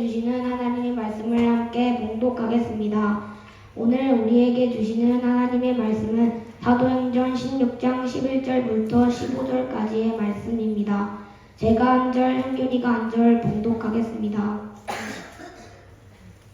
주시는 하나님의 말씀을 함께 봉독하겠습니다. 오늘 우리에게 주시는 하나님의 말씀은 사도행전 16장 11절부터 15절까지의 말씀입니다. 제가 한 절, 현균이가 한 절 봉독하겠습니다.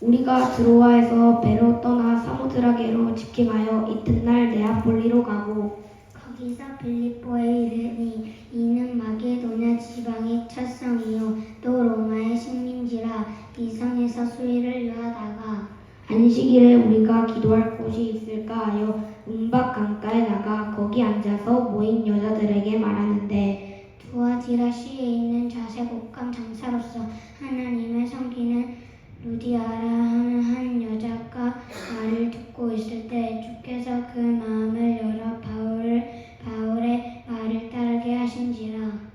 우리가 드로아에서 배로 떠나 사모드라게로 직행하여 이튿날 네아폴리로 가고 거기서 빌립보에 이르니 이는 마게도냐 지방의 첫 성이요 또 로마의 식민지라. 이 성에서 수일을 유하다가 안식일에 우리가 기도할 곳이 있을까 하여 운박 강가에 나가 거기 앉아서 모인 여자들에게 말하는데, 두아디라시에 있는 자색 옷감 장사로서 하나님을 섬기는 루디아라 하는 한 여자가 말을 듣고 있을 때 주께서 그 마음을 열어 바울의 말을 따르게 하신지라.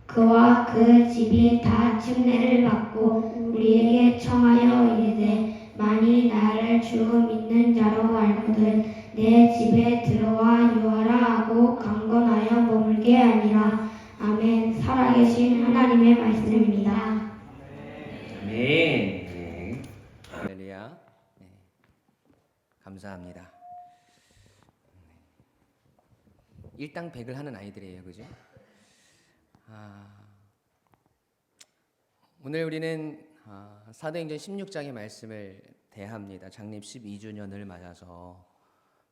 그와 그 집이 다 침례를 받고 우리에게 청하여 이르되, 만일 나를 주 믿는 자로 알거든 내 집에 들어와 유하라 하고 강건하여 머물게 하니라. 아멘. 살아계신 하나님의 말씀입니다. 아멘. 네. 할렐루야. 네. 감사합니다. 일당백을 하는 아이들이에요, 그죠? 오늘 우리는 사도행전 16장의 말씀을 대합니다. 창립 12주년을 맞아서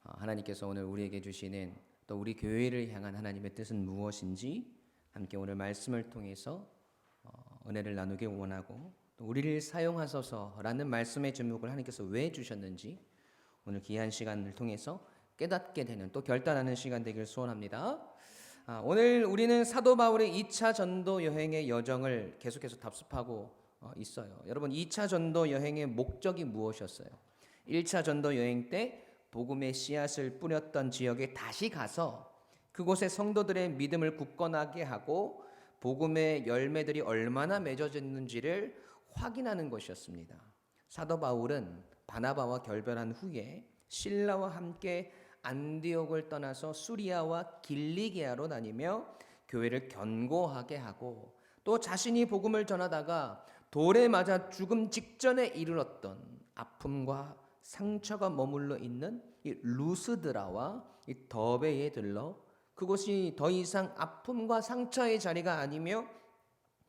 하나님께서 오늘 우리에게 주시는, 또 우리 교회를 향한 하나님의 뜻은 무엇인지 함께 오늘 말씀을 통해서 은혜를 나누기 원하고, 또 우리를 사용하소서라는 말씀의 제목을 하나님께서 왜 주셨는지 오늘 귀한 시간을 통해서 깨닫게 되는, 또 결단하는 시간 되길 소원합니다. 오늘 우리는 사도 바울의 2차 전도 여행의 여정을 계속해서 답습하고 있어요. 여러분, 2차 전도 여행의 목적이 무엇이었어요? 1차 전도 여행 때 복음의 씨앗을 뿌렸던 지역에 다시 가서 그곳의 성도들의 믿음을 굳건하게 하고 복음의 열매들이 얼마나 맺어졌는지를 확인하는 것이었습니다. 사도 바울은 바나바와 결별한 후에 실라와 함께 안디옥을 떠나서 수리아와 길리기아로 다니며 교회를 견고하게 하고, 또 자신이 복음을 전하다가 돌에 맞아 죽음 직전에 이르렀던 아픔과 상처가 머물러 있는 이 루스드라와 이 더베에 들러 그곳이 더 이상 아픔과 상처의 자리가 아니며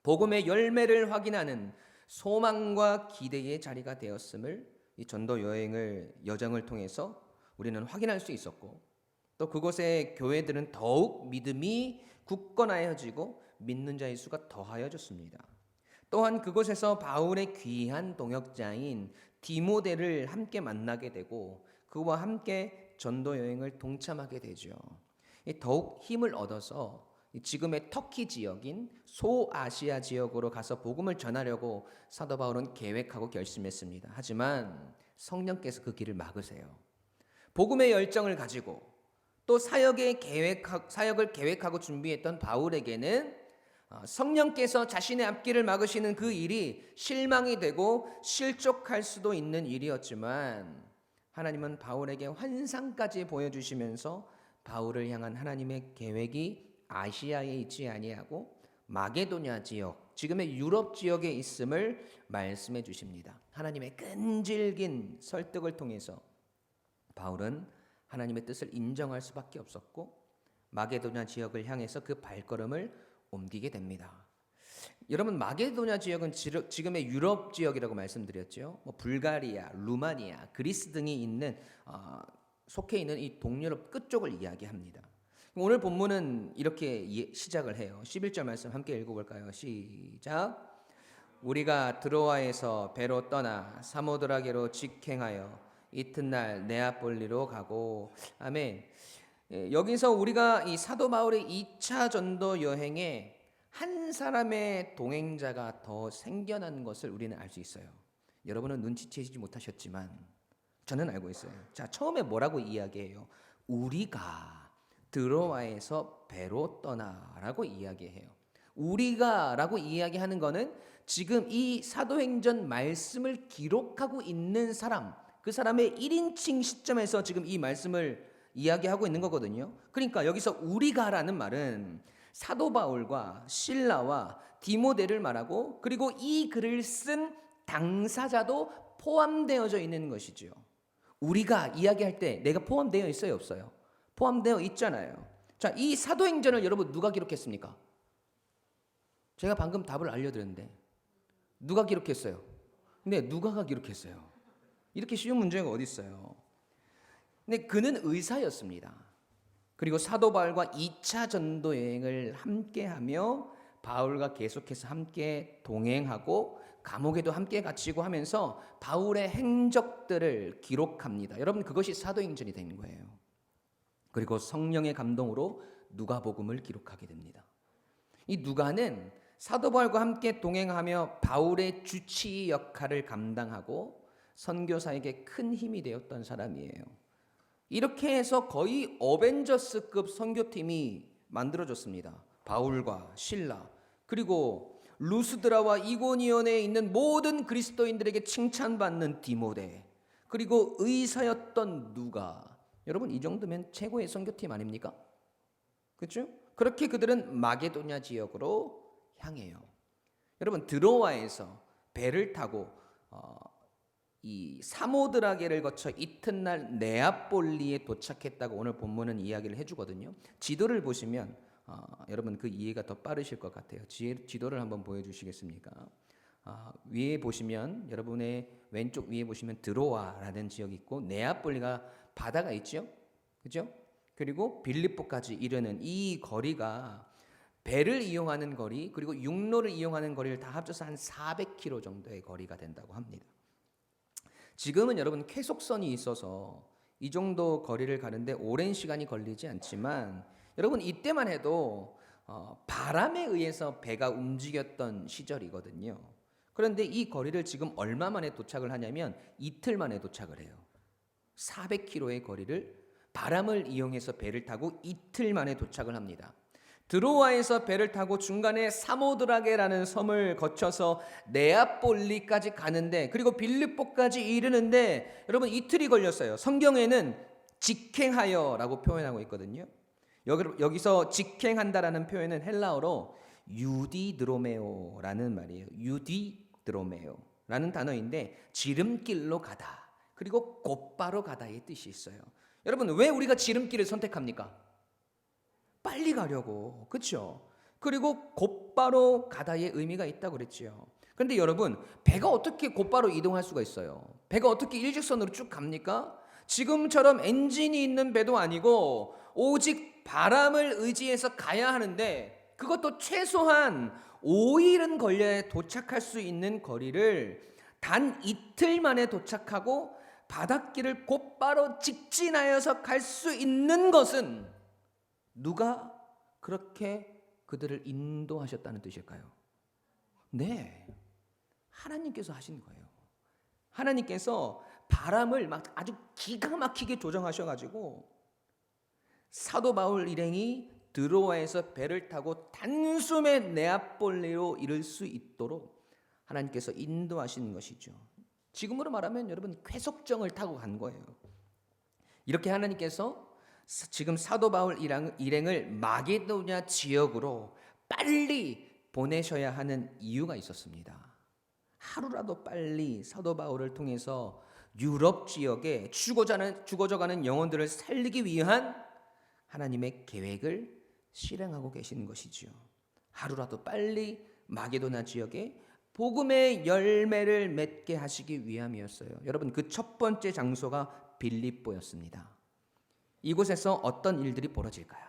복음의 열매를 확인하는 소망과 기대의 자리가 되었음을 이 전도 여정을 통해서 우리는 확인할 수 있었고, 또 그곳의 교회들은 더욱 믿음이 굳건하여지고 믿는 자의 수가 더하여졌습니다. 또한 그곳에서 바울의 귀한 동역자인 디모데를 함께 만나게 되고 그와 함께 전도 여행을 동참하게 되죠. 더욱 힘을 얻어서 지금의 터키 지역인 소아시아 지역으로 가서 복음을 전하려고 사도 바울은 계획하고 결심했습니다. 하지만 성령께서 그 길을 막으세요. 복음의 열정을 가지고 또 사역을 계획하고 준비했던 바울에게는 성령께서 자신의 앞길을 막으시는 그 일이 실망이 되고 실족할 수도 있는 일이었지만, 하나님은 바울에게 환상까지 보여주시면서 바울을 향한 하나님의 계획이 아시아에 있지 아니하고 마게도냐 지역, 지금의 유럽 지역에 있음을 말씀해 주십니다. 하나님의 끈질긴 설득을 통해서 바울은 하나님의 뜻을 인정할 수밖에 없었고 마게도냐 지역을 향해서 그 발걸음을 옮기게 됩니다. 여러분, 마게도냐 지역은 지금의 유럽 지역이라고 말씀드렸죠. 불가리아, 루마니아, 그리스 등이 있는 속해 있는 이 동유럽 끝쪽을 이야기합니다. 오늘 본문은 이렇게 시작을 해요. 11절 말씀 함께 읽어볼까요? 시작. 우리가 드로아에서 배로 떠나 사모드라게로 직행하여 이튿날 네아폴리로 가고. 아멘. 여기서 우리가 이 사도 바울의 2차 전도 여행에 한 사람의 동행자가 더 생겨난 것을 우리는 알 수 있어요. 여러분은 눈치채지 못하셨지만 저는 알고 있어요. 자, 처음에 뭐라고 이야기해요? 우리가 드로아에서 배로 떠나라고 이야기해요. 우리가라고 이야기하는 거는 지금 이 사도행전 말씀을 기록하고 있는 사람, 그 사람의 1인칭 시점에서 지금 이 말씀을 이야기하고 있는 거거든요. 그러니까 여기서 우리가라는 말은 사도 바울과 실라와 디모데를 말하고, 그리고 이 글을 쓴 당사자도 포함되어져 있는 것이지요. 우리가 이야기할 때 내가 포함되어 있어요, 없어요? 포함되어 있잖아요. 자, 이 사도행전을 여러분 누가 기록했습니까? 제가 방금 답을 알려드렸는데 누가 기록했어요? 네, 누가가 기록했어요. 이렇게 쉬운 문제가 어디 있어요? 근데 그는 의사였습니다. 그리고 사도 바울과 2차 전도 여행을 함께하며 바울과 계속해서 함께 동행하고 감옥에도 함께 갇히고 하면서 바울의 행적들을 기록합니다. 여러분, 그것이 사도행전이 된 거예요. 그리고 성령의 감동으로 누가복음을 기록하게 됩니다. 이 누가는 사도 바울과 함께 동행하며 바울의 주치 역할을 감당하고 선교사에게 큰 힘이 되었던 사람이에요. 이렇게 해서 거의 어벤져스급 선교팀이 만들어졌습니다. 바울과 실라, 그리고 루스드라와 이고니온에 있는 모든 그리스도인들에게 칭찬받는 디모데, 그리고 의사였던 누가. 여러분, 이 정도면 최고의 선교팀 아닙니까? 그렇죠? 그렇게 그들은 마게도냐 지역으로 향해요. 여러분, 드로아에서 배를 타고 이 사모드라게를 거쳐 이튿날 네아폴리에 도착했다고 오늘 본문은 이야기를 해주거든요. 지도를 보시면 여러분 그 이해가 더 빠르실 것 같아요. 지도를 한번 보여주시겠습니까? 위에 보시면 여러분의 왼쪽 위에 보시면 드로아라는 지역이 있고 네아폴리가 바다가 있죠, 그죠? 그리고 빌립보까지 이르는 이 거리가 배를 이용하는 거리 그리고 육로를 이용하는 거리를 다 합쳐서 한 400km 정도의 거리가 된다고 합니다. 지금은 여러분 쾌속선이 있어서 이 정도 거리를 가는데 오랜 시간이 걸리지 않지만 여러분 이때만 해도 바람에 의해서 배가 움직였던 시절이거든요. 그런데 이 거리를 지금 얼마 만에 도착을 하냐면 이틀 만에 도착을 해요. 400km의 거리를 바람을 이용해서 배를 타고 이틀 만에 도착을 합니다. 드로아에서 배를 타고 중간에 사모드라게라는 섬을 거쳐서 네아폴리까지 가는데 그리고 빌립보까지 이르는데 여러분 이틀이 걸렸어요. 성경에는 직행하여라고 표현하고 있거든요. 여기서 직행한다라는 표현은 헬라어로 유디드로메오라는 말이에요. 유디드로메오라는 단어인데 지름길로 가다 그리고 곧바로 가다의 뜻이 있어요. 여러분 왜 우리가 지름길을 선택합니까? 빨리 가려고, 그렇죠? 그리고 곧바로 가다의 의미가 있다고 그랬지요. 그런데 여러분 배가 어떻게 곧바로 이동할 수가 있어요? 배가 어떻게 일직선으로 쭉 갑니까? 지금처럼 엔진이 있는 배도 아니고 오직 바람을 의지해서 가야 하는데 그것도 최소한 5일은 걸려야 도착할 수 있는 거리를 단 이틀 만에 도착하고 바닷길을 곧바로 직진하여서 갈 수 있는 것은 누가 그렇게 그들을 인도하셨다는 뜻일까요? 네, 하나님께서 하신 거예요. 하나님께서 바람을 막 아주 기가 막히게 조정하셔가지고 사도 바울 일행이 드로아에서 배를 타고 단숨에 네아폴리로 이를 수 있도록 하나님께서 인도하신 것이죠. 지금으로 말하면 여러분 쾌속정을 타고 간 거예요. 이렇게 하나님께서 지금 사도 바울 일행을 마게도냐 지역으로 빨리 보내셔야 하는 이유가 있었습니다. 하루라도 빨리 사도 바울을 통해서 유럽 지역에 죽어져가는 영혼들을 살리기 위한 하나님의 계획을 실행하고 계시는 것이지요. 하루라도 빨리 마게도나 지역에 복음의 열매를 맺게 하시기 위함이었어요. 여러분 그 첫 번째 장소가 빌립보였습니다. 이곳에서 어떤 일들이 벌어질까요?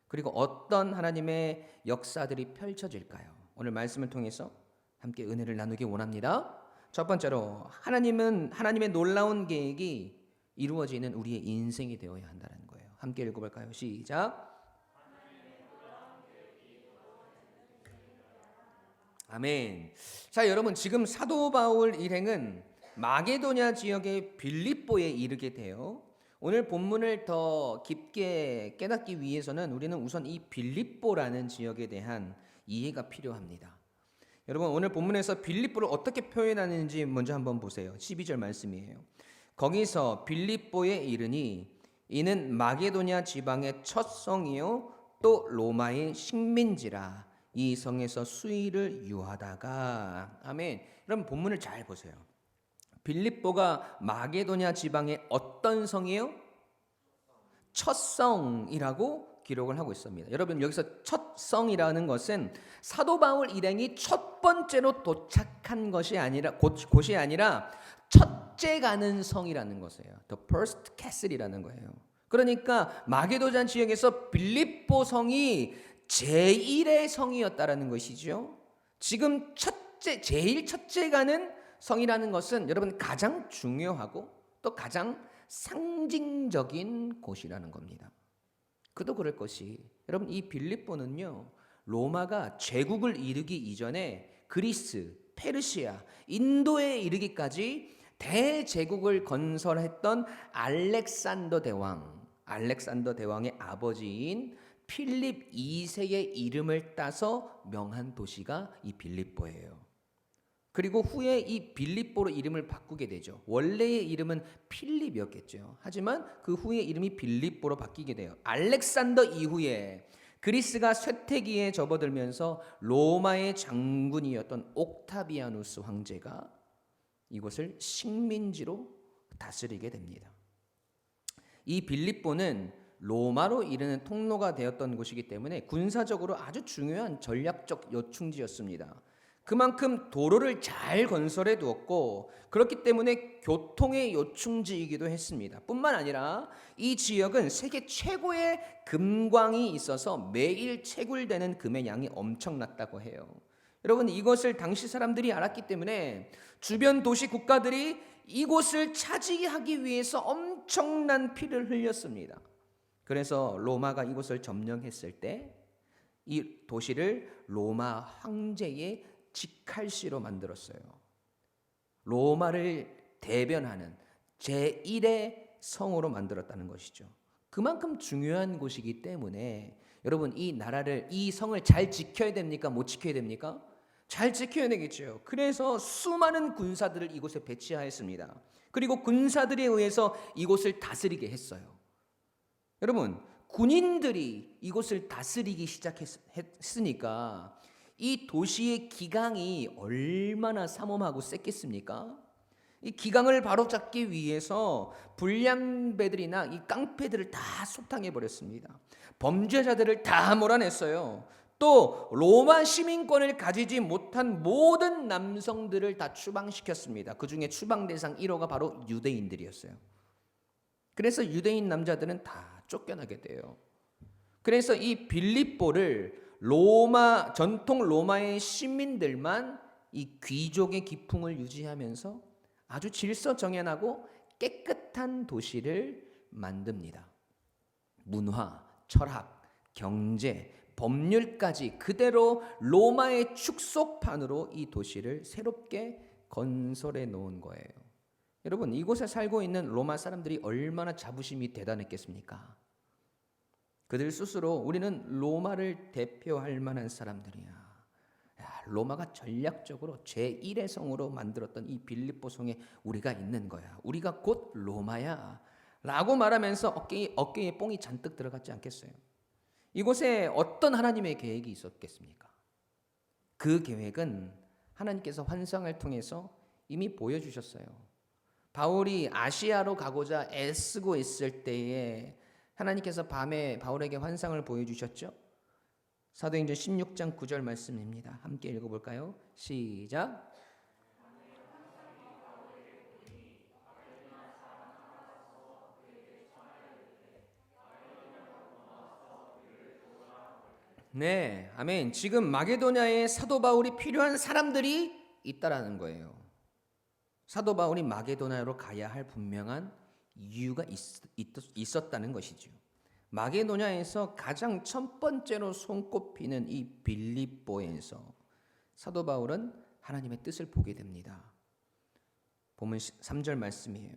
그리고 어떤 하나님의 역사들이 펼쳐질까요? 오늘 말씀을 통해서 함께 은혜를 나누기 원합니다. 첫 번째로 하나님의 놀라운 계획이 이루어지는 우리의 인생이 되어야 한다는 거예요. 함께 읽어볼까요? 시작. 아멘. 자, 여러분 지금 사도 바울 일행은 마게도냐 지역의 빌립보에 이르게 돼요. 오늘 본문을 더 깊게 깨닫기 위해서는 우리는 우선 이 빌립보라는 지역에 대한 이해가 필요합니다. 여러분 오늘 본문에서 빌립보를 어떻게 표현하는지 먼저 한번 보세요. 12절 말씀이에요. 거기서 빌립보에 이르니 이는 마게도냐 지방의 첫 성이요 또 로마의 식민지라. 이 성에서 수의를 유하다가 아멘. 여러분 본문을 잘 보세요. 빌립보가 마게도냐 지방의 어떤 성이에요? 첫 성이라고 기록을 하고 있습니다. 여러분 여기서 첫 성이라는 것은 사도 바울 일행이 첫 번째로 도착한 것이 아니라 곳이 아니라 첫째 가는 성이라는 것이에요. The first castle이라는 거예요. 그러니까 마게도냐 지역에서 빌립보 성이 제1의 성이었다라는 것이죠. 지금 제일 첫째 가는 성이라는 것은 여러분 가장 중요하고 또 가장 상징적인 곳이라는 겁니다. 그도 그럴 것이 여러분 이 빌립보는요 로마가 제국을 이루기 이전에 그리스, 페르시아, 인도에 이르기까지 대제국을 건설했던 알렉산더 대왕의 아버지인 필립 2세의 이름을 따서 명한 도시가 이 빌립보예요. 그리고 후에 이 빌립보로 이름을 바꾸게 되죠. 원래의 이름은 필립이었겠죠. 하지만 그 후에 이름이 빌립보로 바뀌게 돼요. 알렉산더 이후에 그리스가 쇠퇴기에 접어들면서 로마의 장군이었던 옥타비아누스 황제가 이곳을 식민지로 다스리게 됩니다. 이 빌립보는 로마로 이르는 통로가 되었던 곳이기 때문에 군사적으로 아주 중요한 전략적 요충지였습니다. 그만큼 도로를 잘 건설해 두었고 그렇기 때문에 교통의 요충지이기도 했습니다. 뿐만 아니라 이 지역은 세계 최고의 금광이 있어서 매일 채굴되는 금의 양이 엄청났다고 해요. 여러분 이것을 당시 사람들이 알았기 때문에 주변 도시 국가들이 이곳을 차지하기 위해서 엄청난 피를 흘렸습니다. 그래서 로마가 이곳을 점령했을 때 이 도시를 로마 황제의 직할시로 만들었어요. 로마를 대변하는 제1의 성으로 만들었다는 것이죠. 그만큼 중요한 곳이기 때문에 여러분 이 성을 잘 지켜야 됩니까? 못 지켜야 됩니까? 잘 지켜야 되겠죠. 그래서 수많은 군사들을 이곳에 배치하였습니다. 그리고 군사들에 의해서 이곳을 다스리게 했어요. 여러분 군인들이 이곳을 다스리기 시작했으니까 이 도시의 기강이 얼마나 삼엄하고 셌겠습니까? 이 기강을 바로잡기 위해서 불량배들이나 이 깡패들을 다 속탕해 버렸습니다. 범죄자들을 다 몰아냈어요. 또 로마 시민권을 가지지 못한 모든 남성들을 다 추방시켰습니다. 그 중에 추방 대상 1호가 바로 유대인들이었어요. 그래서 유대인 남자들은 다 쫓겨나게 돼요. 그래서 이 빌립보를 전통 로마의 시민들만 이 귀족의 기풍을 유지하면서 아주 질서정연하고 깨끗한 도시를 만듭니다. 문화, 철학, 경제, 법률까지 그대로 로마의 축소판으로 이 도시를 새롭게 건설해 놓은 거예요. 여러분 이곳에 살고 있는 로마 사람들이 얼마나 자부심이 대단했겠습니까? 그들 스스로 우리는 로마를 대표할 만한 사람들이야. 로마가 전략적으로 제1의 성으로 만들었던 이 빌립보 성에 우리가 있는 거야. 우리가 곧 로마야. 라고 말하면서 어깨에 뽕이 잔뜩 들어갔지 않겠어요? 이곳에 어떤 하나님의 계획이 있었겠습니까? 그 계획은 하나님께서 환상을 통해서 이미 보여주셨어요. 바울이 아시아로 가고자 애쓰고 있을 때에 하나님께서 밤에 바울에게 환상을 보여주셨죠. 사도행전 16장 9절 말씀입니다. 함께 읽어볼까요? 시작. 네, 아멘. 지금 마게도냐에 사도 바울이 필요한 사람들이 있다라는 거예요. 사도 바울이 마게도냐로 가야 할 분명한 이유가 있었다는 것이죠. 마게도냐에서 가장 첫 번째로 손꼽히는 이 빌립보에서 사도 바울은 하나님의 뜻을 보게 됩니다. 보면 3절 말씀이에요.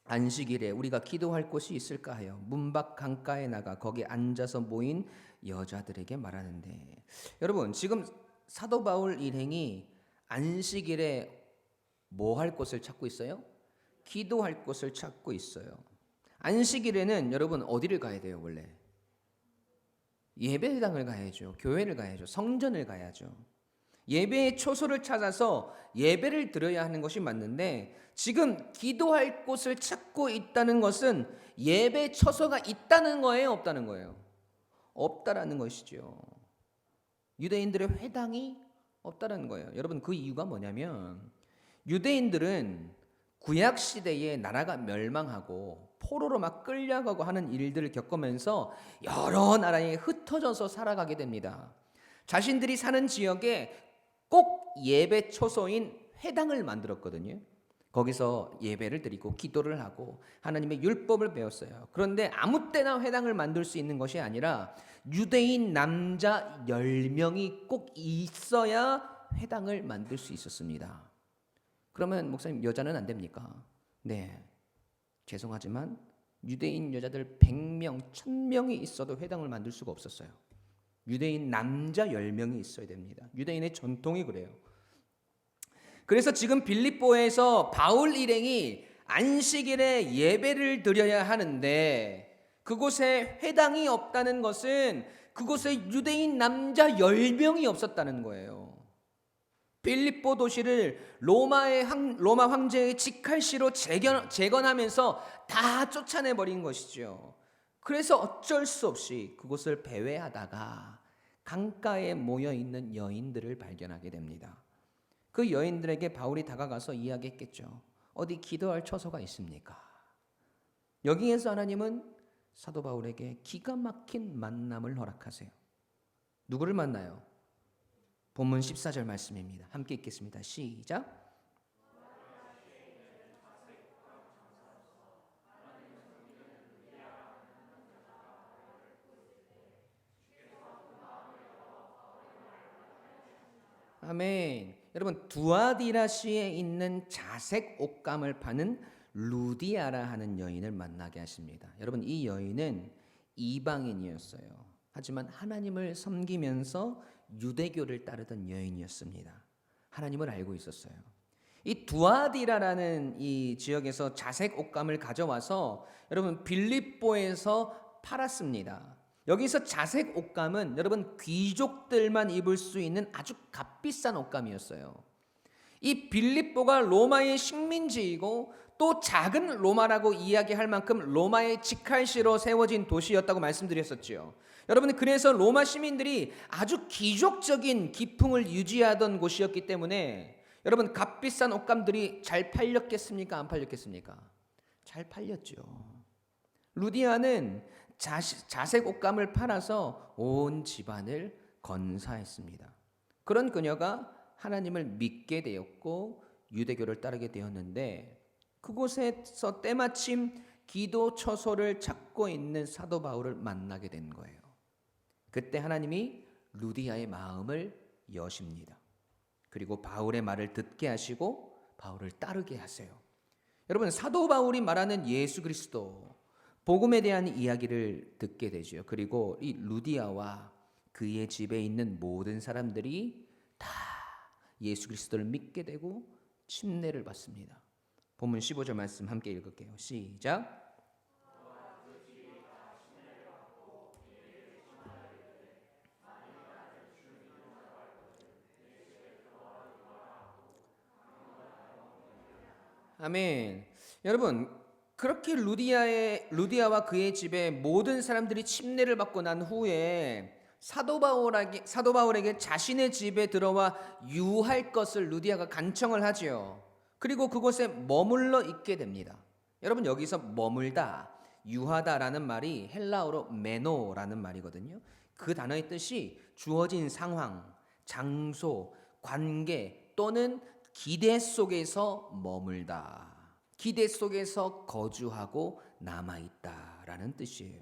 안식일에 우리가 기도할 곳이 있을까 하여 문밖 강가에 나가 거기 앉아서 모인 여자들에게 말하는데, 여러분 지금 사도 바울 일행이 안식일에 뭐 할 곳을 찾고 있어요? 기도할 곳을 찾고 있어요. 안식일에는 여러분 어디를 가야 돼요? 원래 예배당을 가야죠. 교회를 가야죠. 성전을 가야죠. 예배의 초소를 찾아서 예배를 드려야 하는 것이 맞는데 지금 기도할 곳을 찾고 있다는 것은 예배 처소가 있다는 거예요, 없다는 거예요? 없다라는 것이죠. 유대인들의 회당이 없다라는 거예요. 여러분 그 이유가 뭐냐면 유대인들은 구약 시대에 나라가 멸망하고 포로로 막 끌려가고 하는 일들을 겪으면서 여러 나라에 흩어져서 살아가게 됩니다. 자신들이 사는 지역에 꼭 예배 초소인 회당을 만들었거든요. 거기서 예배를 드리고 기도를 하고 하나님의 율법을 배웠어요. 그런데 아무 때나 회당을 만들 수 있는 것이 아니라 유대인 남자 10명이 꼭 있어야 회당을 만들 수 있었습니다. 그러면 목사님 여자는 안 됩니까? 네, 죄송하지만 유대인 여자들 100명, 1000명이 있어도 회당을 만들 수가 없었어요. 유대인 남자 10명이 있어야 됩니다. 유대인의 전통이 그래요. 그래서 지금 빌립보에서 바울 일행이 안식일에 예배를 드려야 하는데 그곳에 회당이 없다는 것은 그곳에 유대인 남자 10명이 없었다는 거예요. 빌립보 도시를 로마 황제의 직할시로 재건하면서 다 쫓아내버린 것이죠. 그래서 어쩔 수 없이 그곳을 배회하다가 강가에 모여있는 여인들을 발견하게 됩니다. 그 여인들에게 바울이 다가가서 이야기했겠죠. 어디 기도할 처소가 있습니까? 여기에서 하나님은 사도 바울에게 기가 막힌 만남을 허락하세요. 누구를 만나요? 본문 14절 말씀입니다. 함께 읽겠습니다. 시작. 아멘. 여러분 두아디라시에 있는 자색 옷감을 파는 루디아라 하는 여인을 만나게 하십니다. 여러분 이 여인은 이방인이었어요. 하지만 하나님을 섬기면서 유대교를 따르던 여인이었습니다. 하나님을 알고 있었어요. 이 두아디라라는 이 지역에서 자색 옷감을 가져와서 여러분 빌립보에서 팔았습니다. 여기서 자색 옷감은 여러분 귀족들만 입을 수 있는 아주 값비싼 옷감이었어요. 이 빌립보가 로마의 식민지이고 또 작은 로마라고 이야기할 만큼 로마의 직할시로 세워진 도시였다고 말씀드렸었죠. 여러분 그래서 로마 시민들이 아주 귀족적인 기풍을 유지하던 곳이었기 때문에 여러분 값비싼 옷감들이 잘 팔렸겠습니까? 안 팔렸겠습니까? 잘 팔렸죠. 루디아는 자색 옷감을 팔아서 온 집안을 건사했습니다. 그런 그녀가 하나님을 믿게 되었고 유대교를 따르게 되었는데 그곳에서 때마침 기도 처소를 찾고 있는 사도 바울을 만나게 된 거예요. 그때 하나님이 루디아의 마음을 여십니다. 그리고 바울의 말을 듣게 하시고 바울을 따르게 하세요. 여러분 사도 바울이 말하는 예수 그리스도 복음에 대한 이야기를 듣게 되죠. 그리고 이 루디아와 그의 집에 있는 모든 사람들이 다 예수 그리스도를 믿게 되고 침례를 받습니다. 본문 15절 말씀 함께 읽을게요. 시작. 아멘. 여러분 그렇게 루디아와 그의 집에 모든 사람들이 침례를 받고 난 후에 사도 바울에게 자신의 집에 들어와 유할 것을 루디아가 간청을 하지요. 그리고 그곳에 머물러 있게 됩니다. 여러분 여기서 머물다, 유하다라는 말이 헬라어로 메노라는 말이거든요. 그 단어의 뜻이 주어진 상황, 장소, 관계 또는 기대 속에서 머물다. 기대 속에서 거주하고 남아있다라는 뜻이에요.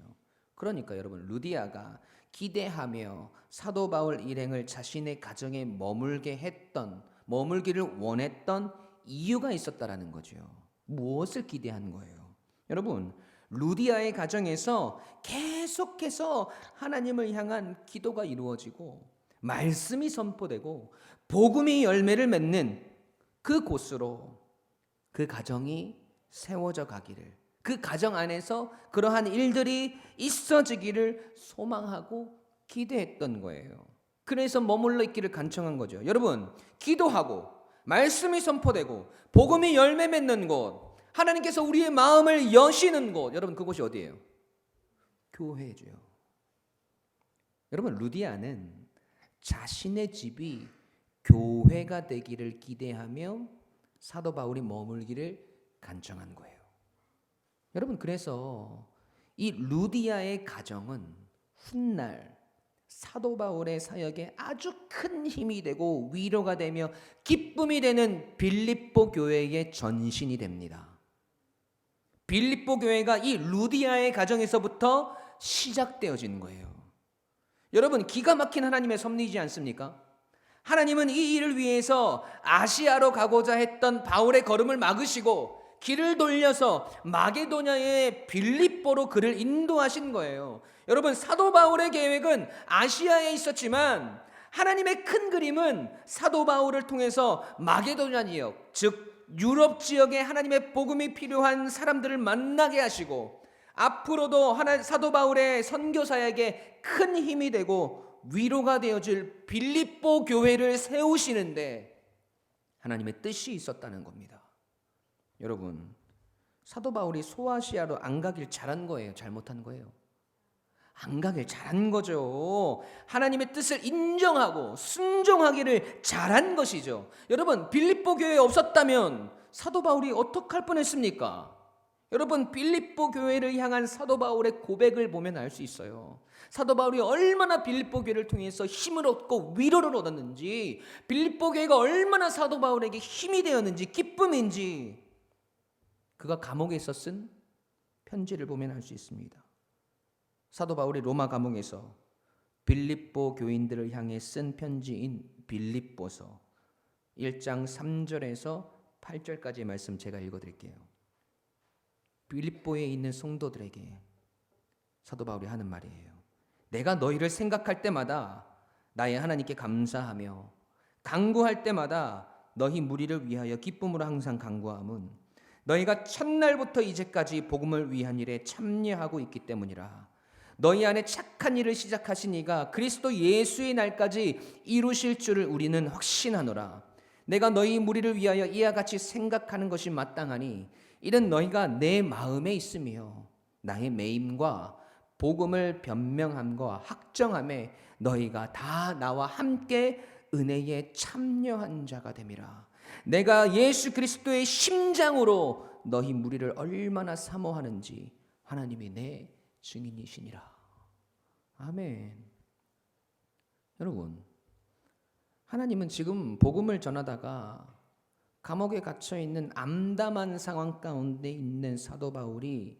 그러니까 여러분 루디아가 기대하며 사도 바울 일행을 자신의 가정에 머물기를 원했던 이유가 있었다라는 거죠. 무엇을 기대한 거예요? 여러분 루디아의 가정에서 계속해서 하나님을 향한 기도가 이루어지고 말씀이 선포되고 복음의 열매를 맺는 그 곳으로 그 가정이 세워져 가기를, 그 가정 안에서 그러한 일들이 있어지기를 소망하고 기대했던 거예요. 그래서 머물러 있기를 간청한 거죠. 여러분, 기도하고 말씀이 선포되고 복음이 열매 맺는 곳, 하나님께서 우리의 마음을 여시는 곳, 여러분 그곳이 어디예요? 교회죠. 여러분, 루디아는 자신의 집이 교회가 되기를 기대하며 사도 바울이 머물기를 간청한 거예요. 여러분, 그래서 이 루디아의 가정은 훗날 사도 바울의 사역에 아주 큰 힘이 되고 위로가 되며 기쁨이 되는 빌립보 교회의 전신이 됩니다. 빌립보 교회가 이 루디아의 가정에서부터 시작되어진 거예요. 여러분, 기가 막힌 하나님의 섭리이지 않습니까? 하나님은 이 일을 위해서 아시아로 가고자 했던 바울의 걸음을 막으시고 길을 돌려서 마게도냐의 빌립보로 그를 인도하신 거예요. 여러분, 사도 바울의 계획은 아시아에 있었지만 하나님의 큰 그림은 사도 바울을 통해서 마게도냐 지역, 즉 유럽 지역에 하나님의 복음이 필요한 사람들을 만나게 하시고 앞으로도 사도 바울의 선교 사역에 큰 힘이 되고 위로가 되어질 빌립보 교회를 세우시는데 하나님의 뜻이 있었다는 겁니다. 여러분, 사도 바울이 소아시아로 안 가길 잘한 거예요? 잘못한 거예요? 안 가길 잘한 거죠. 하나님의 뜻을 인정하고 순종하기를 잘한 것이죠. 여러분, 빌립보 교회에 없었다면 사도 바울이 어떡할 뻔했습니까? 여러분, 빌립보 교회를 향한 사도 바울의 고백을 보면 알 수 있어요. 사도 바울이 얼마나 빌립보 교회를 통해서 힘을 얻고 위로를 얻었는지, 빌립보 교회가 얼마나 사도 바울에게 힘이 되었는지, 기쁨인지 그가 감옥에서 쓴 편지를 보면 알 수 있습니다. 사도 바울이 로마 감옥에서 빌립보 교인들을 향해 쓴 편지인 빌립보서 1장 3절에서 8절까지의 말씀 제가 읽어드릴게요. 빌립보에 있는 성도들에게 사도 바울이 하는 말이에요. 내가 너희를 생각할 때마다 나의 하나님께 감사하며 간구할 때마다 너희 무리를 위하여 기쁨으로 항상 간구함은 너희가 첫날부터 이제까지 복음을 위한 일에 참여하고 있기 때문이라. 너희 안에 착한 일을 시작하신 이가 그리스도 예수의 날까지 이루실 줄을 우리는 확신하노라. 내가 너희 무리를 위하여 이와 같이 생각하는 것이 마땅하니 이는 너희가 내 마음에 있으며 나의 매임과 복음을 변명함과 확정함에 너희가 다 나와 함께 은혜에 참여한 자가 됨이라. 내가 예수 그리스도의 심장으로 너희 무리를 얼마나 사모하는지 하나님이 내 증인이시니라. 아멘. 여러분, 하나님은 지금 복음을 전하다가 감옥에 갇혀 있는 암담한 상황 가운데 있는 사도 바울이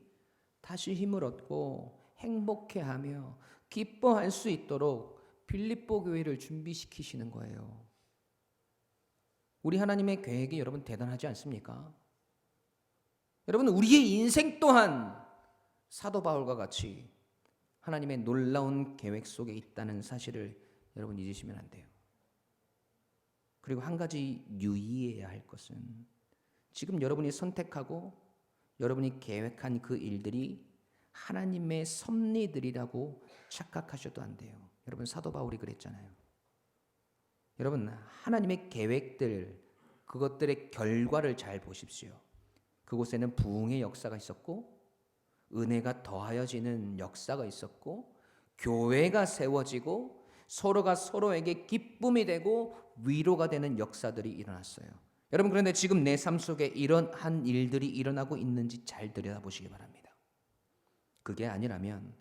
다시 힘을 얻고 행복해하며 기뻐할 수 있도록 빌립보 교회를 준비시키시는 거예요. 우리 하나님의 계획이 여러분 대단하지 않습니까? 여러분, 우리의 인생 또한 사도 바울과 같이 하나님의 놀라운 계획 속에 있다는 사실을 여러분 잊으시면 안 돼요. 그리고 한 가지 유의해야 할 것은 지금 여러분이 선택하고 여러분이 계획한 그 일들이 하나님의 섭리들이라고 착각하셔도 안 돼요. 여러분, 사도 바울이 그랬잖아요. 여러분, 하나님의 계획들, 그것들의 결과를 잘 보십시오. 그곳에는 부흥의 역사가 있었고 은혜가 더하여지는 역사가 있었고 교회가 세워지고 서로가 서로에게 기쁨이 되고 위로가 되는 역사들이 일어났어요. 여러분, 그런데 지금 내 삶 속에 이러한 일들이 일어나고 있는지 잘 들여다보시기 바랍니다. 그게 아니라면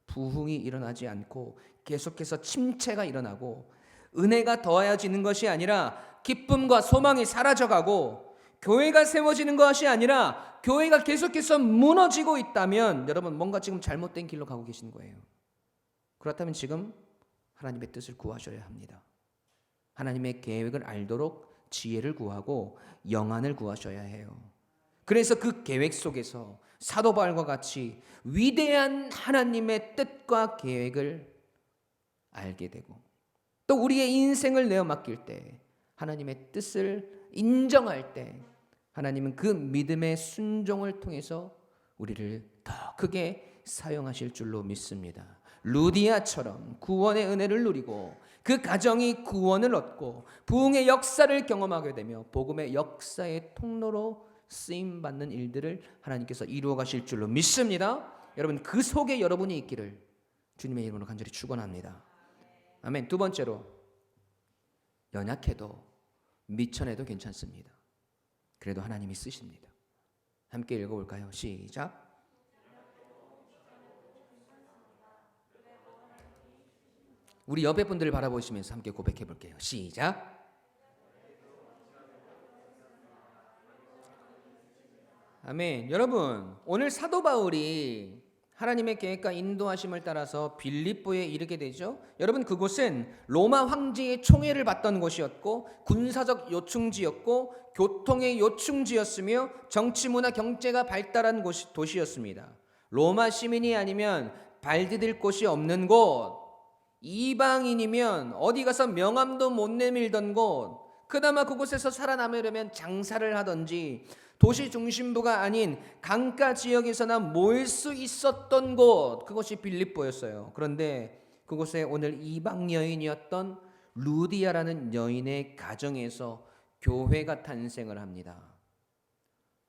부흥이 일어나지 않고 계속해서 침체가 일어나고 은혜가 더하여지는 것이 아니라 기쁨과 소망이 사라져가고 교회가 세워지는 것이 아니라 교회가 계속해서 무너지고 있다면 여러분, 뭔가 지금 잘못된 길로 가고 계신 거예요. 그렇다면 지금 하나님의 뜻을 구하셔야 합니다. 하나님의 계획을 알도록 지혜를 구하고 영안을 구하셔야 해요. 그래서 그 계획 속에서 사도 바울과 같이 위대한 하나님의 뜻과 계획을 알게 되고 또 우리의 인생을 내어 맡길 때 하나님의 뜻을 인정할 때 하나님은 그 믿음의 순종을 통해서 우리를 더 크게 사용하실 줄로 믿습니다. 루디아처럼 구원의 은혜를 누리고 그 가정이 구원을 얻고 부흥의 역사를 경험하게 되며 복음의 역사의 통로로 쓰임받는 일들을 하나님께서 이루어 가실 줄로 믿습니다. 여러분, 그 속에 여러분이 있기를 주님의 이름으로 간절히 축원합니다. 아멘. 두 번째로, 연약해도 미천해도 괜찮습니다. 그래도 하나님이 쓰십니다. 함께 읽어볼까요? 시작. 우리 옆에 분들을 바라보시면서 함께 고백해 볼게요. 시작. 아멘. 여러분, 오늘 사도 바울이 하나님의 계획과 인도하심을 따라서 빌립보에 이르게 되죠. 여러분, 그곳은 로마 황제의 총애를 받던 곳이었고 군사적 요충지였고 교통의 요충지였으며 정치, 문화, 경제가 발달한 도시였습니다. 로마 시민이 아니면 발 디딜 곳이 없는 곳, 이방인이면 어디 가서 명함도 못 내밀던 곳, 그나마 그곳에서 살아남으려면 장사를 하든지 도시 중심부가 아닌 강가 지역에서나 모일 수 있었던 곳, 그것이 빌립보였어요. 그런데 그곳에 오늘 이방 여인이었던 루디아라는 여인의 가정에서 교회가 탄생을 합니다.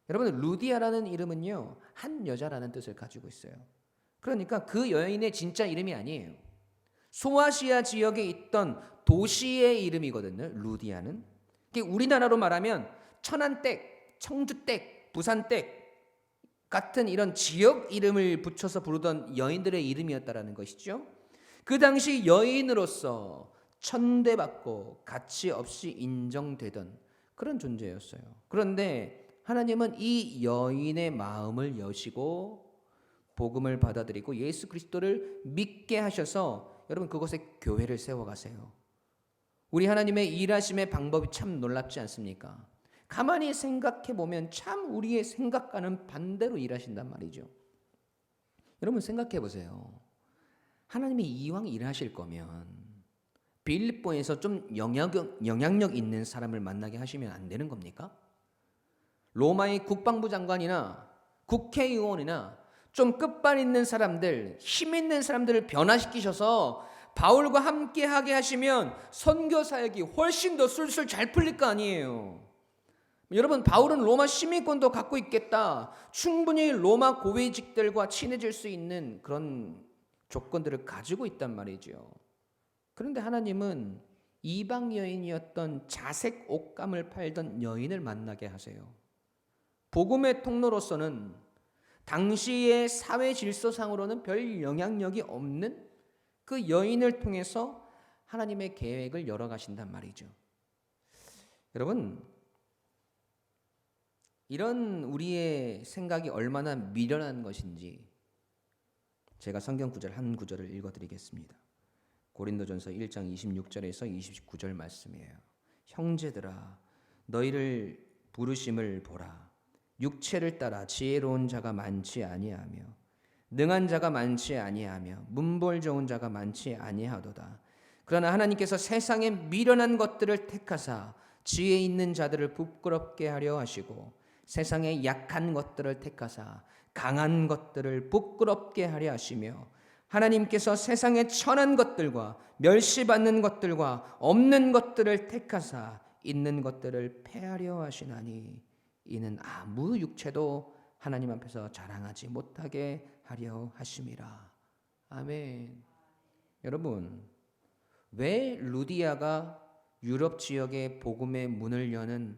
여러분, 루디아라는 이름은요, 한 여자라는 뜻을 가지고 있어요. 그러니까 그 여인의 진짜 이름이 아니에요. 소아시아 지역에 있던 도시의 이름이거든요. 루디아는. 우리나라로 말하면 천안댁, 청주댁, 부산댁 같은 이런 지역 이름을 붙여서 부르던 여인들의 이름이었다라는 것이죠. 그 당시 여인으로서 천대받고 가치 없이 인정되던 그런 존재였어요. 그런데 하나님은 이 여인의 마음을 여시고 복음을 받아들이고 예수 그리스도를 믿게 하셔서 여러분, 그곳에 교회를 세워가세요. 우리 하나님의 일하심의 방법이 참 놀랍지 않습니까? 가만히 생각해 보면 참 우리의 생각과는 반대로 일하신단 말이죠. 여러분, 생각해 보세요. 하나님이 이왕 일하실 거면 빌립보에서 좀 영향력 있는 사람을 만나게 하시면 안 되는 겁니까? 로마의 국방부 장관이나 국회의원이나 좀 끝발 있는 사람들, 힘 있는 사람들을 변화시키셔서 바울과 함께 하게 하시면 선교 사역이 훨씬 더 술술 잘 풀릴 거 아니에요. 여러분, 바울은 로마 시민권도 갖고 있겠다. 충분히 로마 고위직들과 친해질 수 있는 그런 조건들을 가지고 있단 말이죠. 그런데 하나님은 이방 여인이었던 자색 옷감을 팔던 여인을 만나게 하세요. 복음의 통로로서는 당시의 사회 질서상으로는 별 영향력이 없는 그 여인을 통해서 하나님의 계획을 열어가신단 말이죠. 여러분, 이런 우리의 생각이 얼마나 미련한 것인지 제가 성경 구절 한 구절을 읽어드리겠습니다. 고린도전서 1장 26절에서 29절 말씀이에요. 형제들아, 너희를 부르심을 보라. 육체를 따라 지혜로운 자가 많지 아니하며 능한 자가 많지 아니하며 문벌 좋은 자가 많지 아니하도다. 그러나 하나님께서 세상의 미련한 것들을 택하사 지혜 있는 자들을 부끄럽게 하려 하시고 세상의 약한 것들을 택하사 강한 것들을 부끄럽게 하려 하시며 하나님께서 세상의 천한 것들과 멸시받는 것들과 없는 것들을 택하사 있는 것들을 패하려 하시나니 이는 아무 육체도 하나님 앞에서 자랑하지 못하게 하려 하심이라. 아멘. 여러분, 왜 루디아가 유럽 지역의 복음의 문을 여는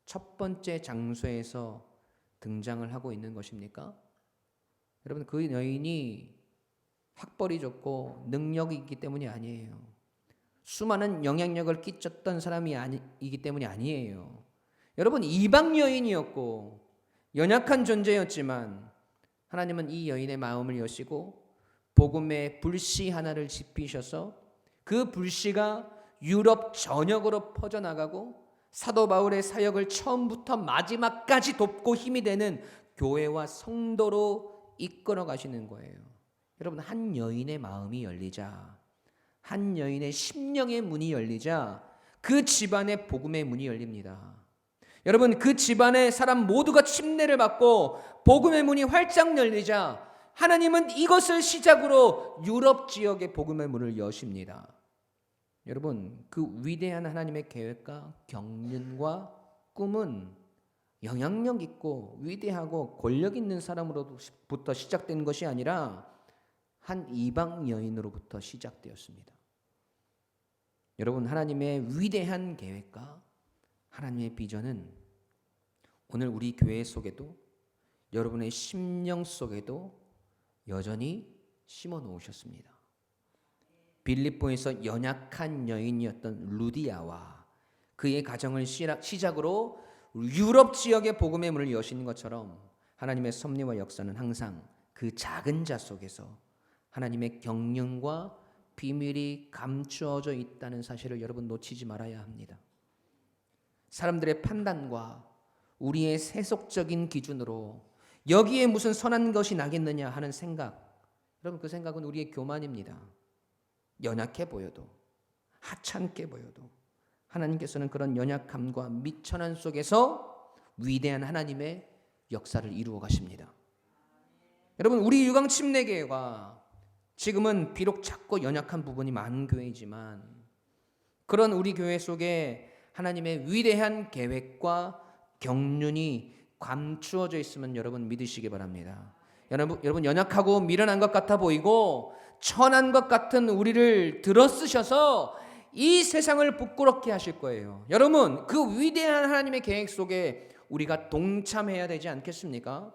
첫 번째 장소에서 등장을 하고 있는 것입니까? 여러분, 그 여인이 학벌이 좋고 능력이 있기 때문이 아니에요. 수많은 영향력을 끼쳤던 사람이 이기 때문이 아니에요. 여러분, 이방 여인이었고 연약한 존재였지만 하나님은 이 여인의 마음을 여시고 복음의 불씨 하나를 지피셔서 그 불씨가 유럽 전역으로 퍼져나가고 사도 바울의 사역을 처음부터 마지막까지 돕고 힘이 되는 교회와 성도로 이끌어 가시는 거예요. 여러분, 한 여인의 마음이 열리자, 한 여인의 심령의 문이 열리자 그 집안의 복음의 문이 열립니다. 여러분, 그 집안의 사람 모두가 침례를 받고 복음의 문이 활짝 열리자 하나님은 이것을 시작으로 유럽 지역의 복음의 문을 여십니다. 여러분, 그 위대한 하나님의 계획과 경륜과 꿈은 영향력 있고 위대하고 권력 있는 사람으로부터 시작된 것이 아니라 한 이방 여인으로부터 시작되었습니다. 여러분, 하나님의 위대한 계획과 하나님의 비전은 오늘 우리 교회 속에도 여러분의 심령 속에도 여전히 심어 놓으셨습니다. 빌립보에서 연약한 여인이었던 루디아와 그의 가정을 시작으로 유럽 지역의 복음의 문을 여신 것처럼 하나님의 섭리와 역사는 항상 그 작은 자 속에서 하나님의 경륜과 비밀이 감추어져 있다는 사실을 여러분 놓치지 말아야 합니다. 사람들의 판단과 우리의 세속적인 기준으로 여기에 무슨 선한 것이 나겠느냐 하는 생각, 여러분 그 생각은 우리의 교만입니다. 연약해 보여도, 하찮게 보여도 하나님께서는 그런 연약함과 미천한 속에서 위대한 하나님의 역사를 이루어 가십니다. 여러분, 우리 유광침례교회가 지금은 비록 작고 연약한 부분이 많은 교회이지만 그런 우리 교회 속에 하나님의 위대한 계획과 경륜이 감추어져 있으면 여러분 믿으시기 바랍니다. 여러분 연약하고 미련한 것 같아 보이고 천한 것 같은 우리를 들어쓰셔서 이 세상을 부끄럽게 하실 거예요. 여러분, 그 위대한 하나님의 계획 속에 우리가 동참해야 되지 않겠습니까?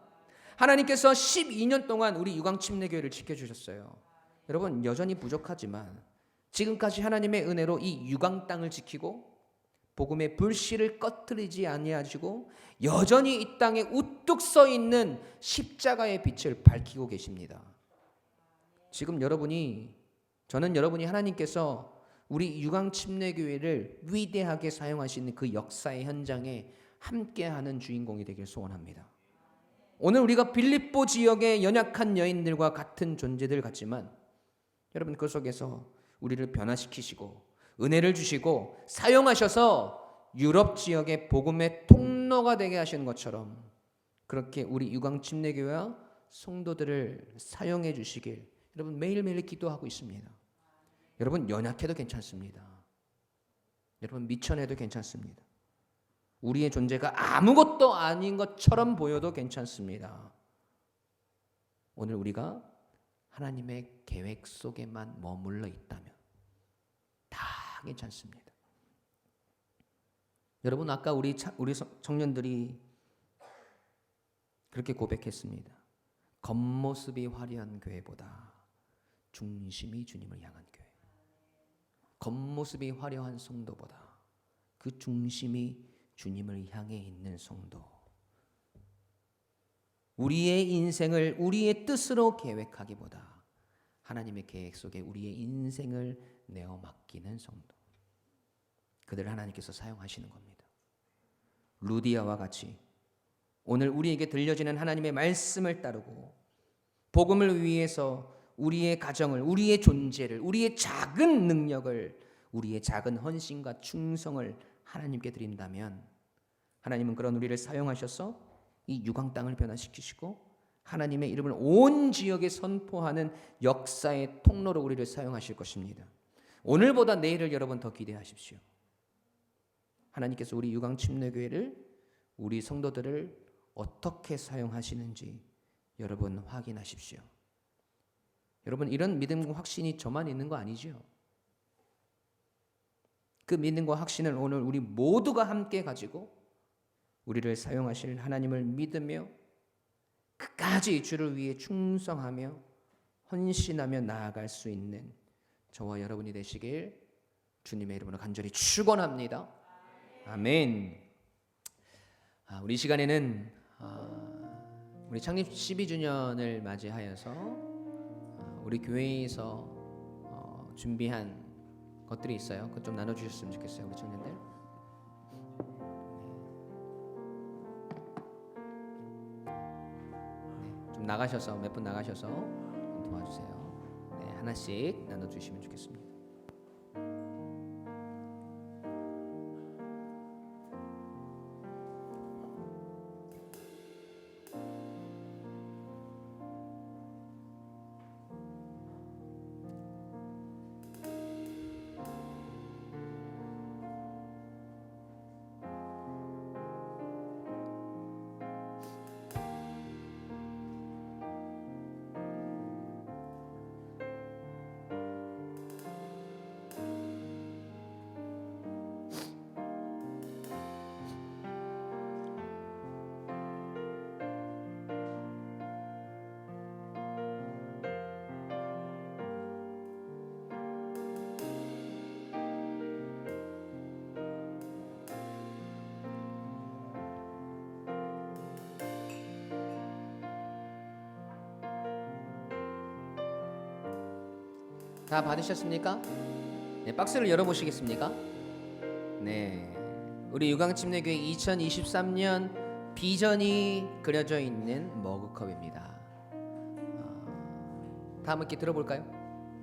하나님께서 12년 동안 우리 유광침례교회를 지켜주셨어요. 여러분, 여전히 부족하지만 지금까지 하나님의 은혜로 이 유광 땅을 지키고 복음의 불씨를 꺼뜨리지 아니하시고 여전히 이 땅에 우뚝 서 있는 십자가의 빛을 밝히고 계십니다. 지금 저는 여러분이 하나님께서 우리 유광침례교회를 위대하게 사용하시는 그 역사의 현장에 함께하는 주인공이 되길 소원합니다. 오늘 우리가 빌립보 지역의 연약한 여인들과 같은 존재들 같지만 여러분 그 속에서 우리를 변화시키시고 은혜를 주시고 사용하셔서 유럽 지역의 복음의 통로가 되게 하시는 것처럼 그렇게 우리 유광침례교회와 성도들을 사용해 주시길 여러분 매일매일 기도하고 있습니다. 여러분 연약해도 괜찮습니다. 여러분 미천해도 괜찮습니다. 우리의 존재가 아무것도 아닌 것처럼 보여도 괜찮습니다. 오늘 우리가 하나님의 계획 속에만 머물러 있다면 다 괜찮습니다. 여러분 아까 우리 청년들이 그렇게 고백했습니다. 겉모습이 화려한 교회보다 중심이 주님을 향한 교회. 겉모습이 화려한 성도보다 그 중심이 주님을 향해 있는 성도. 우리의 인생을 우리의 뜻으로 계획하기보다 하나님의 계획 속에 우리의 인생을 내어 맡기는 성도. 그들을 하나님께서 사용하시는 겁니다. 루디아와 같이 오늘 우리에게 들려지는 하나님의 말씀을 따르고 복음을 위해서 우리의 가정을, 우리의 존재를, 우리의 작은 능력을, 우리의 작은 헌신과 충성을 하나님께 드린다면 하나님은 그런 우리를 사용하셔서 이 유광 땅을 변화시키시고 하나님의 이름을 온 지역에 선포하는 역사의 통로로 우리를 사용하실 것입니다. 오늘보다 내일을 여러분 더 기대하십시오. 하나님께서 우리 유광침례교회를, 우리 성도들을 어떻게 사용하시는지 여러분 확인하십시오. 여러분 이런 믿음과 확신이 저만 있는 거 아니죠? 그 믿음과 확신을 오늘 우리 모두가 함께 가지고 우리를 사용하실 하나님을 믿으며 끝까지 주를 위해 충성하며 헌신하며 나아갈 수 있는 저와 여러분이 되시길 주님의 이름으로 간절히 축원합니다. 아멘. 우리 시간에는 우리 창립 12주년을 맞이하여서 우리 교회에서 준비한 것들이 있어요. 그것 좀 나눠주셨으면 좋겠어요, 우리 청년들. 네, 좀 나가셔서 몇 분 나가셔서 도와주세요. 네, 하나씩 나눠주시면 좋겠습니다. 다 받으셨습니까? 네, 박스를 열어보시겠습니까? 네, 우리 유광침례교회 2023년 비전이 그려져 있는 머그컵입니다. 다 함께 들어볼까요?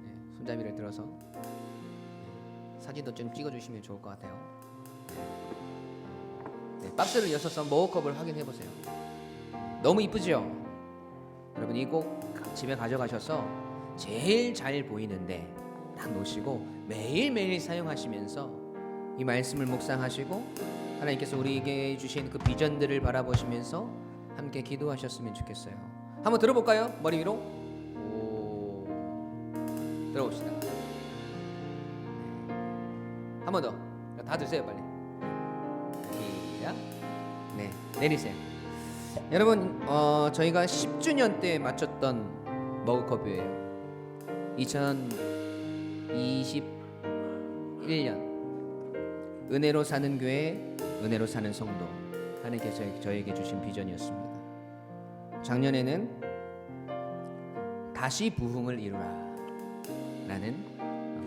네, 손잡이를 들어서 사진도 좀 찍어주시면 좋을 것 같아요. 네, 박스를 열어서 머그컵을 확인해 보세요. 너무 이쁘죠? 여러분 이 꼭 집에 가져가셔서 제일 잘 보이는데 딱 놓으시고 매일매일 사용하시면서 이 말씀을 묵상하시고 하나님께서 우리에게 주신 그 비전들을 바라보시면서 함께 기도하셨으면 좋겠어요. 한번 들어볼까요? 머리 위로. 오, 들어봅시다. 한 번 더. 다 드세요 빨리. 시작. 네, 내리세요. 여러분 저희가 10주년 때 맞췄던 머그컵이에요. 2021년 은혜로 사는 교회, 은혜로 사는 성도, 하나님께서 저에게 주신 비전이었습니다. 작년에는 다시 부흥을 이루라 라는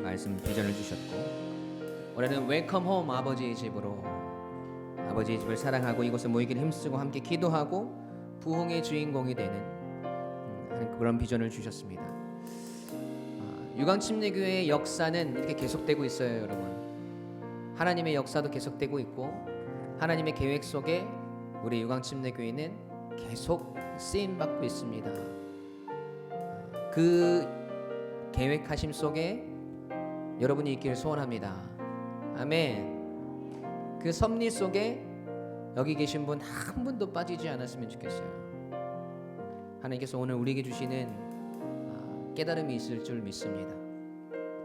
말씀 비전을 주셨고, 올해는 웰컴 홈 아버지의 집으로, 아버지의 집을 사랑하고 이곳에 모이기를 힘쓰고 함께 기도하고 부흥의 주인공이 되는 그런 비전을 주셨습니다. 유광침례교회의 역사는 이렇게 계속되고 있어요, 여러분. 하나님의 역사도 계속되고 있고 하나님의 계획 속에 우리 유광침례교회는 계속 쓰임 받고 있습니다. 그 계획하심 속에 여러분이 있기를 소원합니다. 아멘. 그 섭리 속에 여기 계신 분 한 분도 빠지지 않았으면 좋겠어요. 하나님께서 오늘 우리에게 주시는 깨달음이 있을 줄 믿습니다.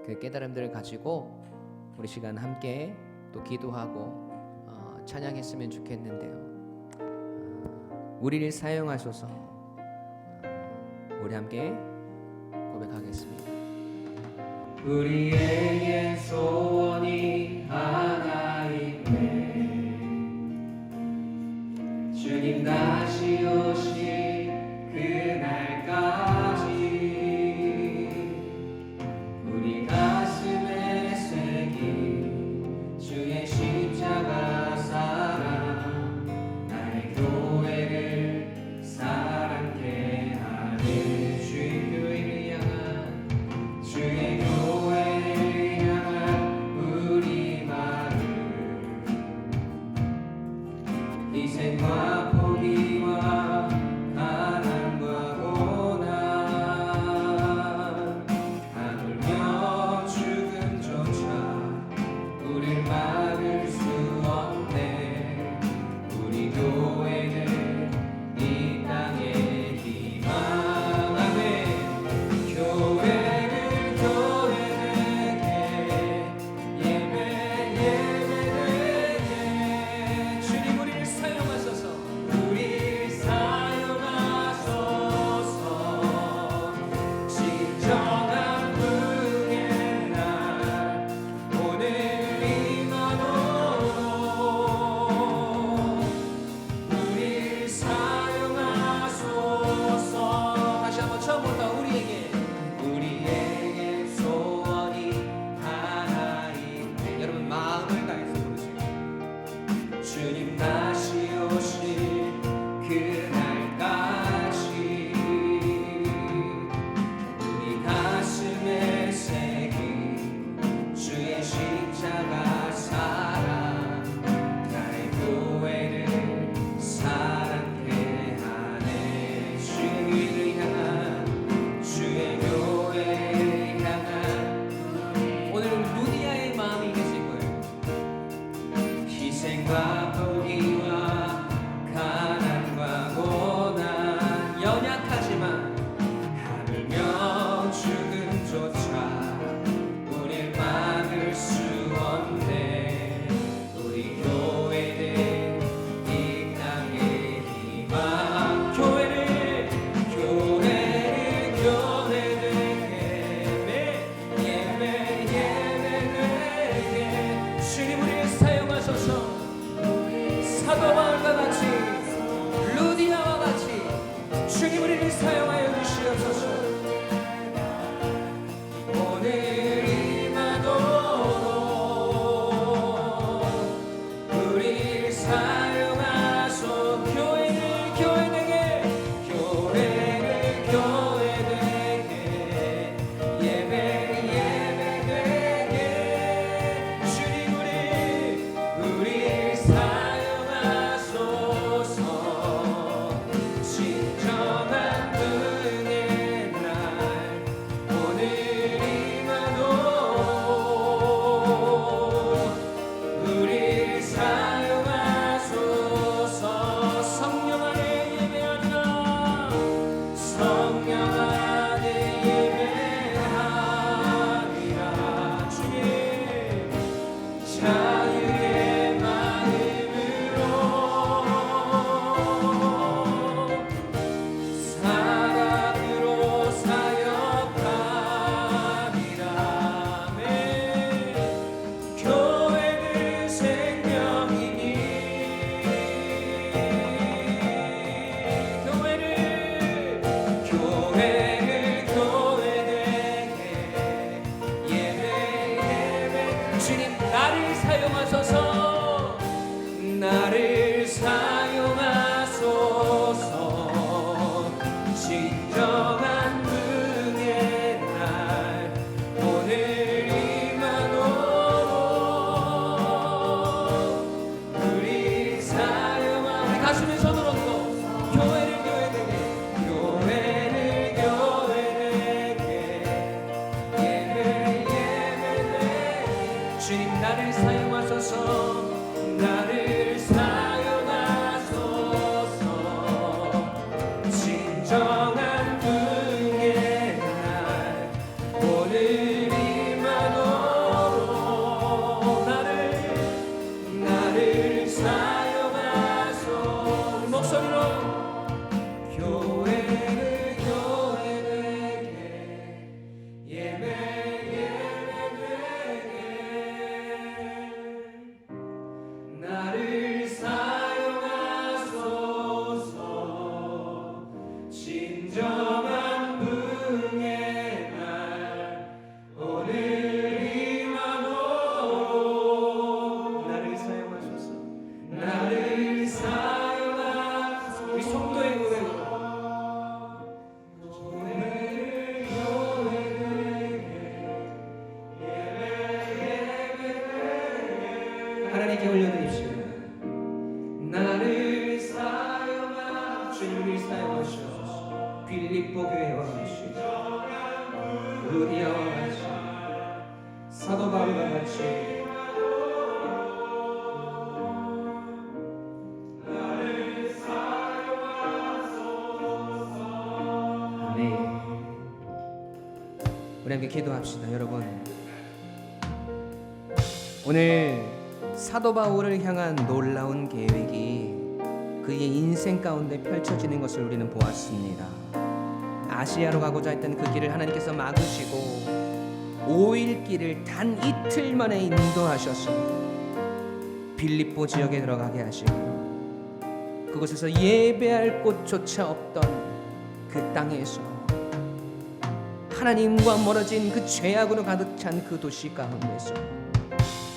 그 깨달음들을 가지고 우리 시간 함께 또 기도하고 찬양했으면 좋겠는데요. 우리를 사용하소서. 우리 함께 고백하겠습니다. 우리에게 소원이 하나이네. 주님 다시 오실 그날까지 우리 가슴에 새긴 주의 십자가 사랑, 나의 교회를 사랑케 하는 주의 교회를 향한, 주의 교회를 향한 우리 마음, 희생과 포기와 가난과 고난, 하물며 죽음조차 우릴 막을 수 없네. 우리 교회는 이 땅의 희망. 아멘. 교회를 교회에게 예배 예배에게 주님 우리를 사용하소서. 우리를 사용하소서. 진정한 부흥의 날 오늘 임하노로. 우리를 사용하소서. 다시 한번 처음부터 우리에게 소원이 하나인데. 여러분 마음을 다해서 부르세요. 주님 다시 오실 그날까지 우리 가슴에 새긴 주의 십자가 사랑, 나의 교회를 사랑케 하네. 주의 향한, 주의 교회를 향한. 오늘 루디아의 마음이 계실 거예요. 희생과 포기와 가난과 고난, 연약하지만 하물며 죽음조차 우릴 막을 수 없네. 우리 교회는 이 땅의 희망. 교회를 예배 예배에게 주님 우리를 사용하소서. 사도 바울과 같이 루디아와 같이 주님 우리를 사용하여 주시옵소서. 오늘 자유의 마음으로 사랑으로 사역하리라. 아멘. 교회는 생명이니 교회되게 예배 주님 나를 사용하소서. 나를 사용하소서. 진정한 분의 날 오늘 임하노로. 우리 사용하 우리 가슴에 손을 얹고 교회를 교회되게 주님 나를 사용하소서. 나를 사용하소서. 진정한 분의 날 오늘 임하노로. 나를 사용하소서. 목소리로 교회를 교회되게 예배 나를 사용하소서. 진정한 분의 날 오늘 임하노로. 나를 사용하소서. 나를 사용하소서. 우리 성도의 노래로 하나님께 올려드립시다. 나를 사용하 주님을 사용하시옵소서. 빌립보 교회와 같이 루디아와 같이 사도 바울과 같이 아멘. 우리 함께 기도합시다. 여러분 오늘 사도 바울을 향한 놀라운 계획이 그의 인생 가운데 펼쳐지는 것을 우리는 보았습니다. 아시아로 가고자 했던 그 길을 하나님께서 막으시고 5일 길을 단 이틀 만에 인도하셔서 빌립보 지역에 들어가게 하시고 그곳에서 예배할 곳조차 없던 그 땅에서 하나님과 멀어진 그 죄악으로 가득 찬 그 도시 가운데서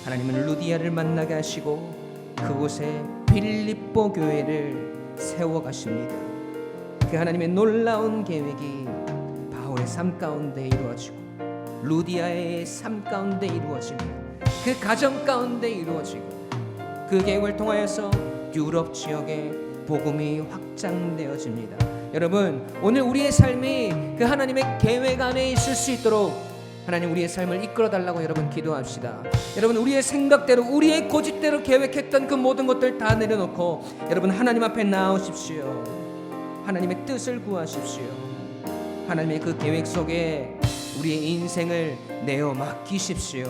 하나님은 루디아를 만나게 하시고 그곳에 빌립보 교회를 세워가십니다. 그 하나님의 놀라운 계획이 바울의 삶 가운데 이루어지고 루디아의 삶 가운데 이루어지며 그 가정 가운데 이루어지고 그 계획을 통하여서 유럽 지역에 복음이 확장되어집니다. 여러분 오늘 우리의 삶이 그 하나님의 계획 안에 있을 수 있도록 하나님 우리의 삶을 이끌어달라고 여러분 기도합시다. 여러분 우리의 생각대로 우리의 고집대로 계획했던 그 모든 것들 다 내려놓고 여러분 하나님 앞에 나오십시오. 하나님의 뜻을 구하십시오. 하나님의 그 계획 속에 우리의 인생을 내어 맡기십시오.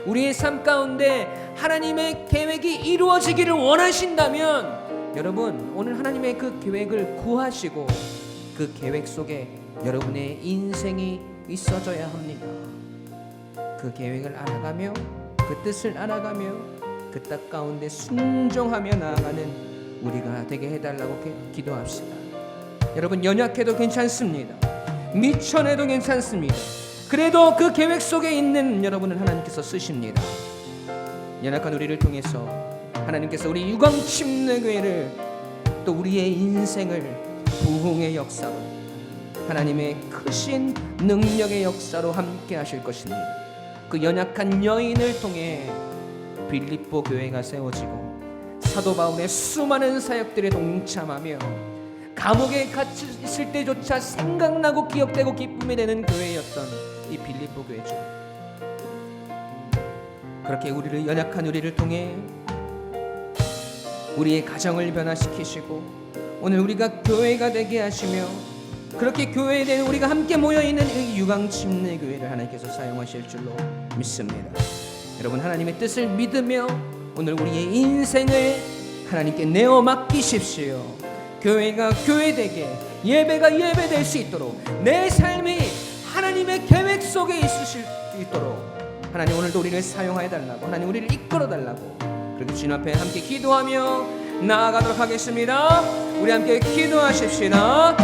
우리의 삶 가운데 하나님의 계획이 이루어지기를 원하신다면 여러분 오늘 하나님의 그 계획을 구하시고 그 계획 속에 여러분의 인생이 있어져야 합니다. 그 계획을 알아가며 그 뜻을 알아가며 그 뜻 가운데 순종하며 나아가는 우리가 되게 해달라고 기도합시다. 여러분 연약해도 괜찮습니다. 미천해도 괜찮습니다. 그래도 그 계획 속에 있는 여러분을 하나님께서 쓰십니다. 연약한 우리를 통해서 하나님께서 우리 유광침례교회를 또 우리의 인생을 부흥의 역사로 하나님의 크신 능력의 역사로 함께 하실 것입니다. 그 연약한 여인을 통해 빌립보 교회가 세워지고 사도 바울의 수많은 사역들에 동참하며 감옥에 갇혀 있을 때조차 생각나고 기억되고 기쁨이 되는 교회였던 이 빌립보 교회죠. 그렇게 우리를 연약한 우리를 통해 우리의 가정을 변화시키시고 오늘 우리가 교회가 되게 하시며 그렇게 교회에 대한 우리가 함께 모여있는 이 유광침례교회를 하나님께서 사용하실 줄로 믿습니다. 여러분 하나님의 뜻을 믿으며 오늘 우리의 인생을 하나님께 내어 맡기십시오. 교회가 교회되게, 예배가 예배될 수 있도록, 내 삶이 하나님의 계획 속에 있을 수 있도록 하나님 오늘도 우리를 사용하여 달라고, 하나님 우리를 이끌어 달라고, 그렇게 주님 앞에 함께 기도하며 나아가도록 하겠습니다. 우리 함께 기도하십시다.